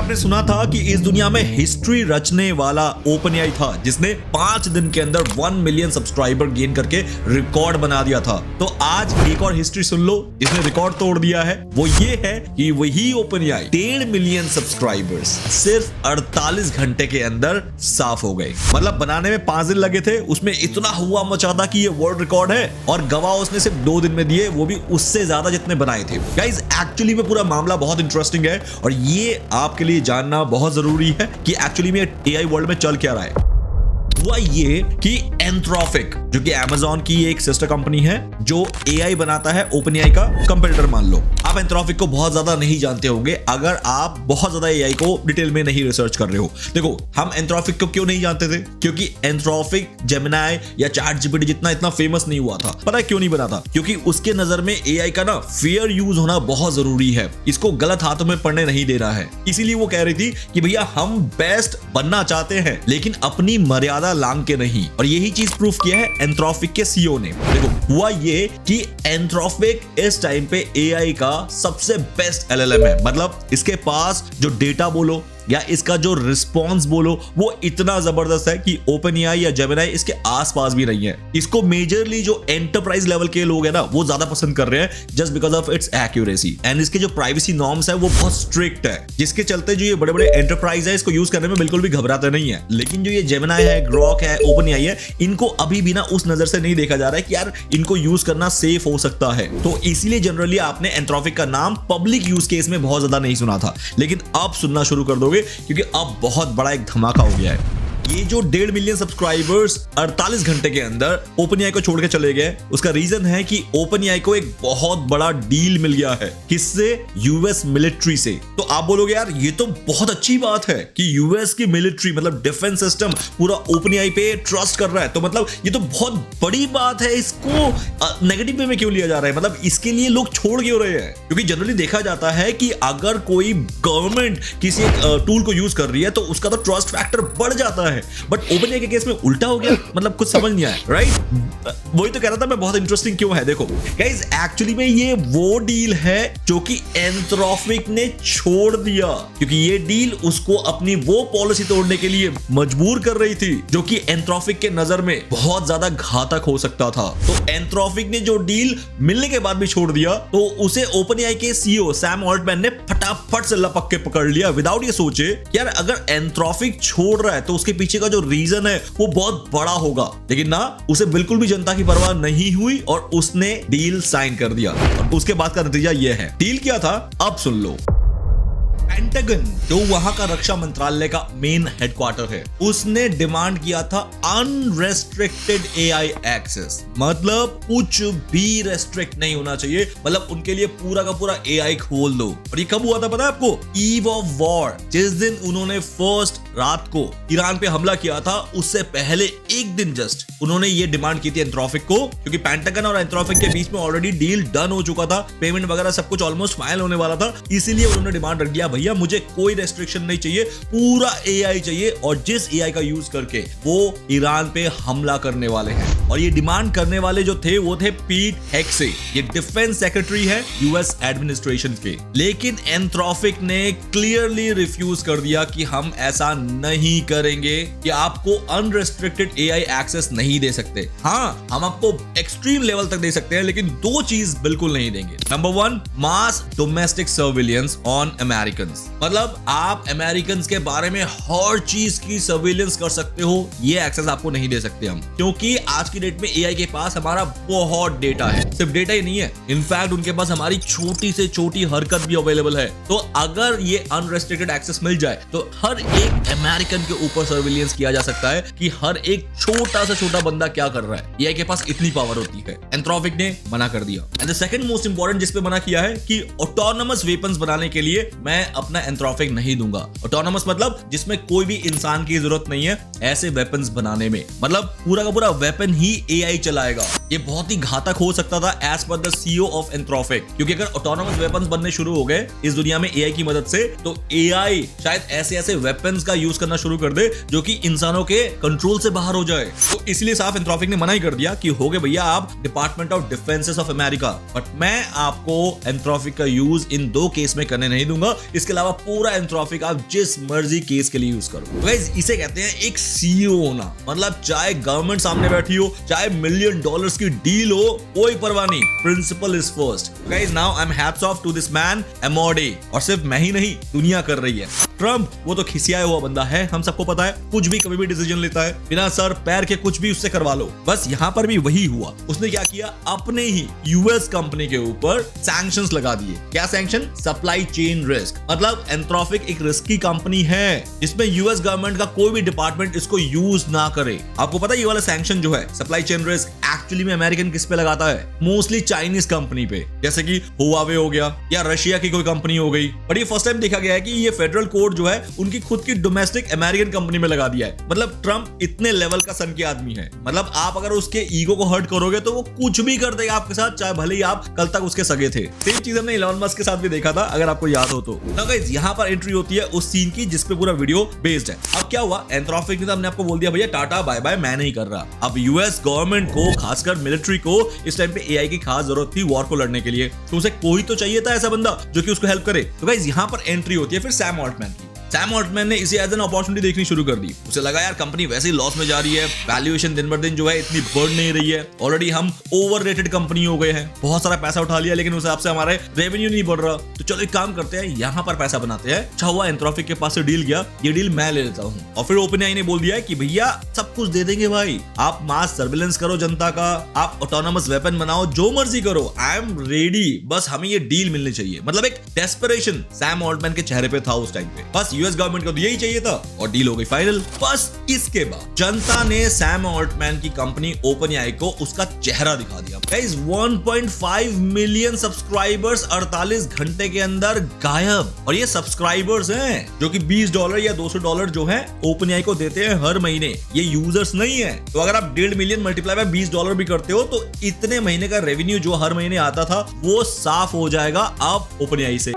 आपने सुना था कि इस दुनिया में हिस्ट्री रचने वाला OpenAI था, जिसने 5 दिन के अंदर 1 मिलियन सब्सक्राइबर गेन करके रिकॉर्ड बना दिया था। तो आज एक और हिस्ट्री सुन लो, इसने रिकॉर्ड तोड़ दिया है। वो ये है कि वही OpenAI 1.5 मिलियन सब्सक्राइबर्स सिर्फ 48 घंटे के अंदर साफ हो गए। मतलब बनाने में 5 दिन लगे थे, उसमें इतना हुआ मचा था कि ये वर्ल्ड रिकॉर्ड है, और गवाह उसने सिर्फ 2 दिन में दिए, वो भी उससे ज्यादा जितने बनाए थे। गाइस एक्चुअली में पूरा मामला बहुत इंटरेस्टिंग है, और ये आपके लिए जानना बहुत जरूरी है कि एक्चुअली में AI वर्ल्ड में चल क्या रहा है। हुआ ये कि एंथ्रोपिक, जो कि Amazon की एक सिस्टर कंपनी है, जो AI बनाता है OpenAI का कंपटीटर मान लो। आप एंथ्रोपिक को बहुत ज्यादा नहीं जानते होंगे अगर आप बहुत ज्यादा AI को डिटेल में नहीं रिसर्च कर रहे हो। देखो, हम एंथ्रोपिक को क्यों नहीं जानते थे? क्योंकि एंथ्रोपिक जेमिनी या ChatGPT जितना इतना फेमस नहीं हुआ था। पता है क्यों नहीं बना था? क्योंकि उसके नजर में AI का ना फेयर यूज होना बहुत जरूरी है, इसको गलत हाथों में पड़ने नहीं देना है। इसीलिए वो कह रही थी कि भैया हम बेस्ट बनना चाहते हैं, लेकिन अपनी मर्यादा लांग के नहीं। और यही चीज प्रूफ किया है एंथ्रोपिक के CEO ने। देखो, हुआ ये कि एंथ्रोपिक इस टाइम पे AI का सबसे बेस्ट LLM है। मतलब इसके पास जो डेटा बोलो या इसका जो रिस्पॉन्स बोलो, वो इतना जबरदस्त है कि OpenAI या जेमिनी इसके आसपास भी नहीं है। इसको मेजरली जो एंटरप्राइज लेवल के लोग हैं ना, वो ज्यादा पसंद कर रहे हैं just because of its accuracy. And इसके जो प्राइवेसी नॉर्म्स है वो बहुत स्ट्रिक्ट है, जिसके चलते जो ये बड़े बड़े एंटरप्राइज है इसको यूज करने में बिल्कुल भी घबराते नहीं है। लेकिन जो ये जेमिनी है, ग्रॉक है, OpenAI है, इनको अभी भी ना उस नजर से नहीं देखा जा रहा है कि यार इनको यूज करना सेफ हो सकता है। तो इसीलिए जनरली आपने एंथ्रोपिक का नाम पब्लिक यूज केस में बहुत ज्यादा नहीं सुना था, लेकिन अब सुनना शुरू कर दोगे, क्योंकि अब बहुत बड़ा एक धमाका हो गया है। ये जो 1.5 मिलियन सब्सक्राइबर्स 48 घंटे के अंदर OpenAI को छोड़ के चले गए, उसका रीजन है कि OpenAI को एक बहुत बड़ा डील मिल गया है। किससे? US मिलिट्री से। तो आप बोलोगे यार ये तो बहुत अच्छी बात है कि US की मिलिट्री मतलब डिफेंस सिस्टम पूरा OpenAI पे ट्रस्ट कर रहा है, तो मतलब ये तो बहुत बड़ी बात है। इसको नेगेटिव वे में क्यों लिया जा रहा है? मतलब इसके लिए लोग छोड़ क्यों रहे हैं? क्योंकि जनरली देखा जाता है कि अगर कोई गवर्नमेंट किसी एक टूल को यूज कर रही है तो उसका तो ट्रस्ट फैक्टर बढ़ जाता है। बट OpenAI के केस में उल्टा हो गया, मतलब कुछ समझ नहीं आया, राइट? वही तो कह रहा था मैं, बहुत इंटरेस्टिंग क्यों है। देखो गाइस, एक्चुअली में ये वो डील है जो कि एंथ्रोपिक ने छोड़ दिया, क्योंकि ये डील उसको अपनी वो पॉलिसी तोड़ने के लिए मजबूर कर रही थी, जो कि एंथ्रोपिक के नजर में बहुत ज्यादा घातक हो सकता था। तो एंथ्रोपिक ने जो डील मिलने के बाद भी छोड़ दिया, तो उसे OpenAI के CEO सैम ऑल्टमैन ने फटाफट से लपक के पकड़ लिया, विदाउट ये सोचे कि यार अगर एंथ्रोपिक छोड़ रहा है तो उसके पीछे का जो रीजन है वो बहुत बड़ा होगा। लेकिन ना, उसे बिल्कुल भी जनता की परवाह नहीं हुई और उसने डील साइन कर दिया। और उसके बाद का नतीजा ये है। डील क्या था अब सुन लो। पेंटागन, जो वहां का रक्षा मंत्रालय का मेन हेडक्वार्टर है, उसने डिमांड किया था अनरेस्ट्रिक्टेड AI एक्सेस। मतलब कुछ भी रेस्ट्रिक्ट नहीं होना चाहिए, मतलब उनके लिए पूरा का पूरा AI खोल दो। और ये कब हुआ था पता है आपको? ईव ऑफ वॉर, जिस दिन उन्होंने फर्स्ट रात को ईरान पे हमला किया था, उससे पहले एक दिन जस्ट उन्होंने ये डिमांड की थी एंथ्रोपिक को, क्योंकि पेंटागन और एंथ्रोपिक के बीच में ऑलरेडी डील डन हो चुका था, पेमेंट वगैरह सब कुछ ऑलमोस्ट फाइनल होने वाला था। इसीलिए उन्होंने डिमांड रख दिया, भैया मुझे कोई रेस्ट्रिक्शन नहीं चाहिए, पूरा AI चाहिए, और जिस AI का यूज करके वो ईरान पे हमला करने वाले हैं। और ये डिमांड करने वाले जो थे वो थे पीट हेग्से, ये डिफेंस सेक्रेटरी है US एडमिनिस्ट्रेशन के। लेकिन एंथ्रोपिक ने क्लियरली रिफ्यूज कर दिया कि हम ऐसा नहीं करेंगे, कि आपको अनरेस्ट्रिक्टेड AI एक्सेस नहीं दे सकते। हाँ, हम आपको एक्सट्रीम लेवल तक दे सकते हैं, लेकिन 2 चीज बिल्कुल नहीं देंगे। Number 1, mass domestic surveillance on Americans. मतलब आप अमेरिकन्स के बारे में हर चीज की सर्विलेंस कर सकते हो, ये एक्सेस आपको नहीं दे सकते हम, क्योंकि आज की डेट में AI के पास हमारा बहुत डेटा है। सिर्फ डेटा ही नहीं है, इनफैक्ट उनके पास हमारी छोटी से छोटी हरकत भी अवेलेबल है। तो अगर ये अनरेस्ट्रिक्टेड एक्सेस मिल जाए तो हर एक अमेरिकन के ऊपर सर्विलेंस किया जा सकता है कि हर एक छोटा से छोटा बंदा क्या कर रहा है। AI के पास इतनी पावर होती है। एंथ्रोपिक ने मना कर दिया। And the second most important जिस पे मना किया है कि ऑटोनोमस वेपन्स बनाने के लिए मैं अपना एंथ्रोपिक नहीं दूंगा। ऑटोनोमस मतलब जिसमें कोई भी इंसान की जरूरत नहीं है ऐसे वेपन्स बनाने में, मतलब पूरा का पूरा वेपन ही AI चलाएगा। ये बहुत ही घातक हो सकता था as per the CEO of Anthropic, क्योंकि अगर ऑटोनोमस वेपन्स बनने शुरू हो गए इस दुनिया में AI की मदद से, तो AI शायद ऐसे ऐसे वेपन्स का यूज करना शुरू कर दे जो कि इंसानों के कंट्रोल से बाहर हो जाए। तो इसलिए साफ एंथ्रोपिक ने मना ही कर दिया कि हो गए भैया आप department of defences of America, but मैं आपको एंथ्रोपिक का यूज इन 2 केस में करने नहीं दूंगा। इसके अलावा पूरा एंथ्रोपिक आप जिस मर्जी केस के लिए यूज करो। गाइस इसे कहते हैं एक सीईओ होना, मतलब चाहे गवर्नमेंट सामने बैठी हो, चाहे $1 मिलियन की डील हो, कोई परवाह नहीं, principal is first. Guys now I am hats off to this man MOD, और सिर्फ मैं ही नहीं दुनिया कर रही है। ट्रम्प वो तो खिसियाया हुआ बंदा है, हम सबको पता है, कुछ भी कभी भी डिसीजन लेता है बिना सर पैर के, कुछ भी उससे करवा लो। बस यहाँ पर भी वही हुआ। उसने क्या किया, अपने ही यूएस कंपनी के ऊपर सैंक्शंस लगा दिए। क्या सैंक्शन? सप्लाई चेन रिस्क, मतलब एंथ्रोपिक एक रिस्की कंपनी है जिसमें यूएस गवर्नमेंट का कोई भी डिपार्टमेंट इसको यूज ना करे। आपको पता है ये वाला सैंक्शन जो है सप्लाई चेन रिस्क एक्चुअली में अमेरिकन किस पे लगाता है? मोस्टली चाइनीज कंपनी पे, जैसे कि हुआवे हो गया या रशिया की कोई कंपनी हो गई। बट ये फर्स्ट टाइम देखा गया है कि ये फेडरल कोर्ट जो है उनकी खुद की डोमेस्टिक अमेरिकन कंपनी में लगा दिया है। मतलब ट्रम्प इतने लेवल का सन के आदमी है, मतलब आप अगर उसके ईगो को हर्ट करोगे तो वो कुछ भी कर देगा आपके साथ, चाहे भले ही आप कल तक उसके सगे थे। सेम चीज हमने इलॉन मस्क के साथ भी देखा था, अगर आपको याद हो तो। गाइस यहाँ पर एंट्री होती है उस सीन की जिसपे पूरा वीडियो बेस्ड है। अब क्या हुआ, एंथ्रोपिक ने तो हमने आपको बोल दिया भैया टाटा बाय बाय, मैं नहीं कर रहा। अब यूएस गवर्नमेंट को, खासकर मिलिट्री को इस टाइम पे एआई की खास जरूरत थी वॉर को लड़ने के लिए, तो उसे कोई तो चाहिए था ऐसा बंदा जो कि उसको हेल्प करे। तो गाइस यहाँ पर एंट्री होती है फिर सैम ऑल्टमैन की। सैम ऑल्टमैन ने इसे एज एन अपॉर्चुनिटी देखनी शुरू कर दी। उसे लगा यार कंपनी वैसे ही लॉस में जा रही है, वैल्यूएशन दिन बर दिन जो है इतनी बढ़ नहीं रही है, ऑलरेडी हम ओवररेटेड कंपनी हो गए हैं, बहुत सारा पैसा उठा लिया लेकिन उस हिसाब से हमारे रेवेन्यू नहीं बढ़ रहा, तो चलो एक काम करते हैं यहाँ पर पैसा बनाते हैं। अच्छा हुआ एंथ्रोपिक के पास से डील गया, ये डील मैं ले लेता हूँ। और फिर ओपनएआई ने बोल दिया कि भैया सब कुछ दे देंगे भाई, आप मास सर्विलेंस करो जनता का, आप ऑटोनोमस वेपन बनाओ, जो मर्जी करो, आई एम रेडी, बस हमें ये डील मिलनी चाहिए। मतलब एक डेस्परेशन सैम ऑल्टमैन के चेहरे पे था उस टाइम पे। बस यूएस गवर्नमेंट को यही चाहिए था और डील हो गई फाइनल। बस इसके बाद जनता ने सैम ऑल्टमैन की कंपनी ओपनएआई को उसका चेहरा दिखा दिया। गाइस 1.5 मिलियन सब्सक्राइबर्स 48 घंटे के अंदर गायब, और ये सब्सक्राइबर्स हैं जो कि $20 या $200 जो है ओपनएआई को देते हैं हर महीने, ये यूजर्स नहीं है। तो अगर आप 1.5 मिलियन मल्टीप्लाई बाय $20 भी करते हो तो इतने महीने का रेवेन्यू जो हर महीने आता था वो साफ हो जाएगा अब ओपनएआई से।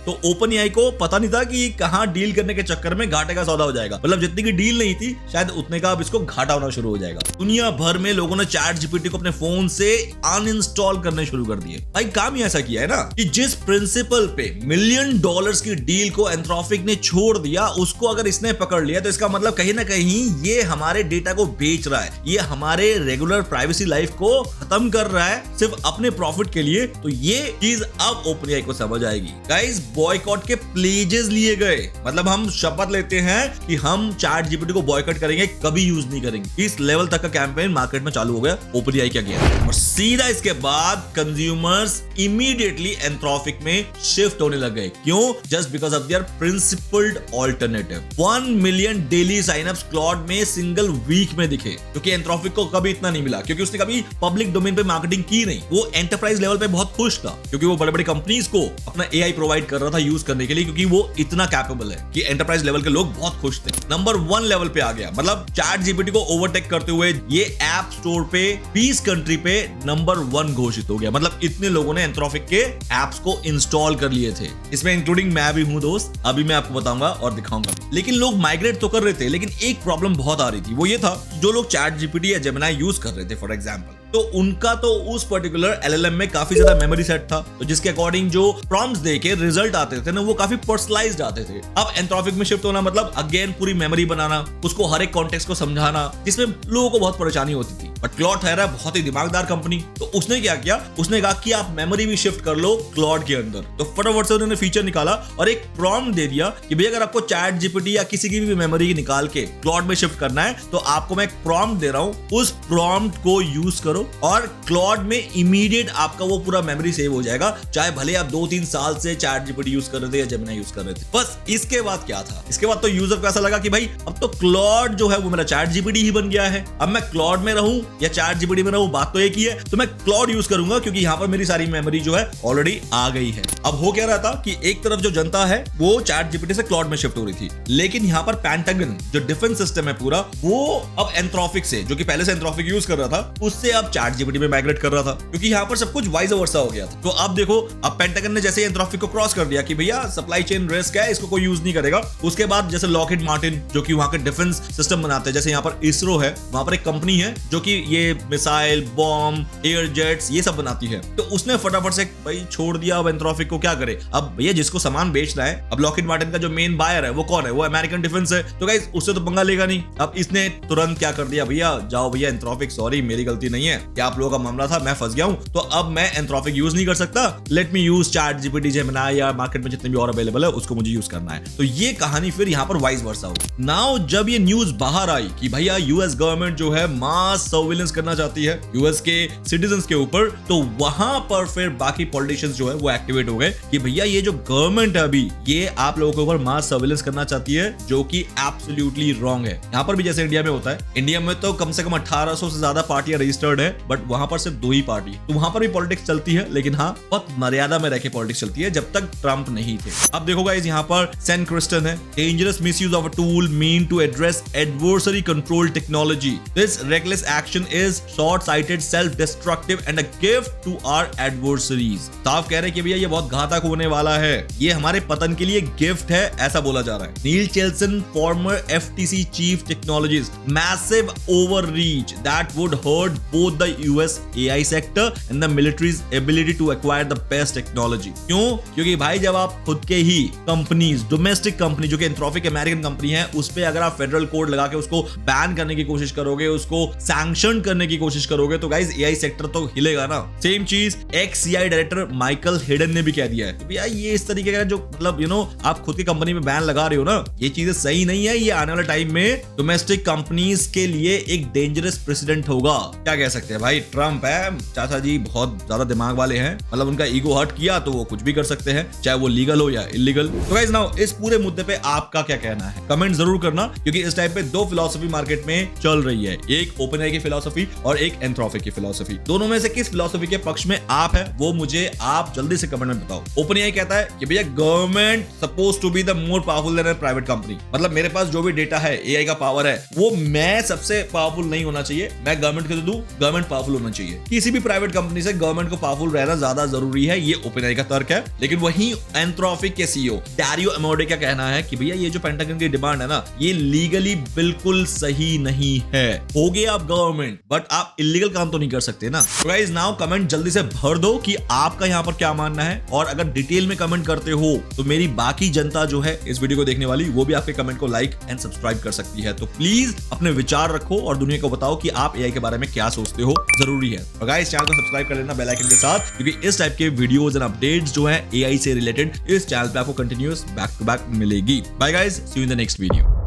तो ओपनएआई को पता नहीं था कि कहां डील करने के चक्कर में घाटे का सौदा हो जाएगा। मतलब जितनी की डील नहीं थी शायद उतने का अब इसको घाटा होना शुरू हो जाएगा। दुनिया भर में लोगों ने चैट जीपीटी को अपने फोन से अनइंस्टॉल करने शुरू कर दिए। भाई काम ही ऐसा किया है ना कि जिस प्रिंसिपल पे $1 मिलियन की डील को एंथ्रोपिक ने छोड़ दिया, उसको अगर इसने पकड़ लिया तो इसका मतलब कहीं ना कहीं ये हमारे डेटा को बेच रहा है, ये हमारे रेगुलर प्राइवेसी लाइफ को खत्म कर रहा है सिर्फ अपने प्रॉफिट के लिए। तो ये चीज अब ओपनएआई को समझ आएगी। गाइस बॉयकॉट के प्लेजेस लिए गए, मतलब हम शपथ लेते हैं कि हम चैट जीपीटी को बॉयकॉट करेंगे, कभी यूज नहीं करेंगे। इस लेवल तक का कैंपेन मार्केट में चालू हो गया। ओपनएआई क्या किया और सीधा इसके बाद कंज्यूमर्स इमीडिएटली एंथ्रोपिक में शिफ्ट होने लग गए। क्यों? Just because of their principled alternative. 1 million daily synapses Claude में सिंगल वीक में दिखे, क्योंकि एंथ्रोपिक को कभी इतना नहीं मिला, क्योंकि उसने कभी पब्लिक डोमेन पे मार्केटिंग की नहीं। वो एंटरप्राइज लेवल पे बहुत खुश था क्योंकि वो बड़े बड़े कंपनीज को अपना एआई प्रोवाइड कर रहा था यूज करने के लिए, क्योंकि वो इतना कैपेबल है कि एंटरप्राइज लेवल के लोग बहुत खुश थे। नंबर 1 लेवल पे आ गया, मतलब चैट जीपीटी को ओवरटेक करते हुए ये ऐप स्टोर पे 20 कंट्री पे नंबर 1 घोषित हो गया। मतलब इतने लोगों ने एंथ्रोपिक के एप्स को इंस्टॉल कर लिए थे, इसमें इंक्लूडिंग मैं भी हूं दोस्त, अभी मैं आपको बताऊंगा और दिखाऊंगा। लेकिन लोग माइग्रेट तो कर रहे थे, लेकिन एक प्रॉब्लम बहुत आ रही थी, वो ये था जो लोग चैट जीपीटी या जेमिनी यूज कर रहे थे फॉर एग्जांपल, तो उनका तो उस पर्टिकुलर एलएलएम में काफी ज्यादा मेमोरी सेट था, तो जिसके अकॉर्डिंग जो प्रॉम्प्ट्स देके रिजल्ट आते थे ना वो काफी पर्सनलाइज्ड आते थे। अब एंथ्रोपिक में शिफ्ट होना मतलब अगेन पूरी मेमोरी बनाना, उसको हर एक कॉन्टेक्स्ट को समझाना, जिसमें लोगों को बहुत परेशानी होती थी। बट क्लॉड है बहुत ही दिमागदार कंपनी, तो उसने क्या किया, उसने कहा कि आप मेमोरी भी शिफ्ट कर लो क्लॉड के अंदर। तो फटाफट से उन्होंने फीचर निकाला और एक प्रॉम्प्ट दे दिया कि भैया अगर आपको चैट जीपीटी या किसी की भी मेमोरी निकाल के क्लॉड में शिफ्ट करना है तो आपको मैं एक प्रॉम्प्ट दे रहा हूं, उस प्रॉम्प्ट को यूज करो और क्लॉड में इमीडिएट आपका वो पूरा मेमोरी सेव हो जाएगा, चाहे भले आप 2-3 साल से चैट जीपीटी यूज कर रहे थे या जेमिनी यूज कर रहे थे। बस इसके बाद क्या था, इसके बाद तो यूजर को ऐसा लगा कि भाई अब तो क्लॉड जो है वो मेरा चैट जीपीटी ही बन गया है, अब मैं क्लॉड में रहूं या चैट जीपीटी में रहो, बात तो एक ही है। तो मैं क्लाउड यूज करूंगा क्योंकि यहाँ पर मेरी सारी मेमोरी जो है ऑलरेडी आ गई है। अब हो क्या रहा था कि एक तरफ जो जनता है वो चैट जीपीटी से क्लाउड में शिफ्ट हो रही थी, लेकिन यहाँ पर पेंटागन जो डिफेंस सिस्टम है पूरा, वो अब एंथ्रोपिक से, जो कि पहले से एंथ्रोपिक यूज कर रहा था, उससे अब चैट जीपीटी में माइग्रेट कर रहा था, क्योंकि यहाँ पर सब कुछ वाइस वर्सा हो गया था। तो अब देखो, अब पेंटागन ने जैसे एंथ्रोपिक को क्रॉस कर दिया कि भैया सप्लाई चेन रिस्क है, इसको कोई यूज नहीं करेगा। उसके बाद जैसे लॉकहीड मार्टिन जो कि वहां के डिफेंस सिस्टम बनाते हैं, जैसे यहाँ पर इसरो है, वहां पर एक कंपनी है जो कि ये मिसाइल, बॉम्ब, एयर जेट्स ये सब बनाती है, तो उसने फटाफट से भाई छोड़ दिया। अब एंथ्रोपिक को क्या करे, अब भैया जिसको सामान बेचना है, अब लॉकहीड मार्टिन का जो मेन बायर है वो कौन है, वो अमेरिकन डिफेंस है, तो गाइस उससे तो पंगा लेगा नहीं। अब इसने तुरंत क्या कर दिया, भैया जाओ भैया एंथ्रोपिक, सॉरी मेरी गलती नहीं है, क्या आप लोगों का मामला था, मैं फंस गया हूं, तो अब मैं एंथ्रोपिक यूज नहीं कर सकता, let me use chat GPT, Gemini या मार्केट में जितने भी और अवेलेबल है उसको मुझे यूज करना है। तो ये कहानी फिर यहाँ पर वाइस वर्सा हो। नाउ जब ये न्यूज बाहर आई कि भैया यूएस गवर्नमेंट जो है मास सर्विलेंस करना चाहती है यूएस के सिटीजंस के ऊपर, तो वहां पर फिर बाकी पॉलिटिशियंस जो है वो एक्टिवेट हो गए कि भैया ये जो गवर्नमेंट है अभी, ये आप लोगों के ऊपर मास सर्विलेंस करना चाहती है, जो कि एब्सोल्युटली रॉन्ग है। यहाँ पर भी जैसे इंडिया में होता है, इंडिया में तो कम से कम 1800 से ज्यादा पार्टियां रजिस्टर्ड है, बट वहां पर सिर्फ 2 ही पार्टी, तो वहां पर भी पॉलिटिक्स चलती है, लेकिन हाँ बहुत मर्यादा में रहकर पॉलिटिक्स चलती है, जब तक ट्रंप नहीं थे। अब देखो गाइस, यहाँ पर सेन क्रिस्टन है, dangerous misuse of a tool mean to address adversary control technology, this reckless action is short sighted, self destructive and a gift to our adversaries. साफ कह रहे हैं कि भैया ये बहुत घातक होने वाला है, ये हमारे पतन के लिए गिफ्ट है, ऐसा बोला जा रहा है। Neil Chelson, former FTC chief technologist, massive overreach that would hurt both the US AI sector and the military's ability to acquire the best technology. क्यों? क्योंकि भाई जब आप खुद के ही कंपनीज, डोमेस्टिक कंपनी जो कि एंथ्रोपिक अमेरिकन कंपनी है, उस पे अगर आप फेडरल कोड लगा के उसको बैन करने की कोशिश करोगे, उसको सैंक्शन करने की कोशिश करोगे, तो गाइस एआई सेक्टर तो हिलेगा ना। सेम चीज x CI director Michael Hayden ने भी कह दिया है कि भैया ये इस तरीके का जो मतलब आप खुद की कंपनी में बैन लगा रहे हो ना, ये चीजें सही नहीं है, ये आने वाले टाइम में डोमेस्टिक कंपनीज के लिए एक डेंजरस प्रेसिडेंट होगा। क्या कह सकते हैं भाई, ट्रंप है, चाचा जी बहुत ज्यादा दिमाग वाले हैं, मतलब उनका ईगो हर्ट किया तो वो कुछ भी कर सकते हैं, चाहे वो लीगल हो या इलीगल। तो गाइस नाउ इस पूरे मुद्दे पे आपका क्या कहना है, कमेंट जरूर करना, क्योंकि इस टाइम पे 2 फिलॉसफी मार्केट में चल रही है, एक ओपनएआई की फिलॉसफी और एक एंथ्रोपिक की फिलॉसफी। दोनों में से किस फिलॉसफी के पक्ष में आप है, वो मुझे आप जल्दी से कमेंट में बताओ। ओपनएआई कहता है कि भैया government suppose to be the more powerful than a private company, मतलब मेरे पास जो भी डेटा है, एआई का पावर है, वो मैं सबसे पावरफुल नहीं होना चाहिए, मैं गवर्नमेंट को दूं, गवर्नमेंट पावरफुल होना चाहिए। किसी भी प्राइवेट कंपनी से गवर्नमेंट को पावरफुल रहना ज्यादा जरूरी है, ये ओपनएआई का तर्क है। लेकिन वहीं एंथ्रोपिक के सीईओ डारियो अमोडे का कहना है कि भैया ये जो पेंटागन की डिमांड है ना, ये लीगली बिल्कुल सही नहीं है। हो गया आप गवर्नमेंट, बट आप इलीगल काम तो नहीं कर सकते ना। तो गाइस नाउ कमेंट जल्दी से भर दो कि आपका यहाँ पर क्या मानना है, और अगर डिटेल में कमेंट करते हो तो मेरी बाकी जनता जो है इस वीडियो को देखने वाली, वो भी आपके कमेंट को लाइक एंड सब्सक्राइब कर सकती है। तो प्लीज अपने विचार रखो और दुनिया को बताओ कि आप एआई के बारे में क्या सोचते हो, जरूरी है। और गाइस चैनल को सब्सक्राइब कर लेना बेल आइकन के साथ, क्योंकि इस टाइप के वीडियोस एंड अपडेट्स जो है एआई से रिलेटेड इस चैनल पे आपको कंटिन्यूअस बैक टू बैक मिलेगी। Bye guys, see you in the next video.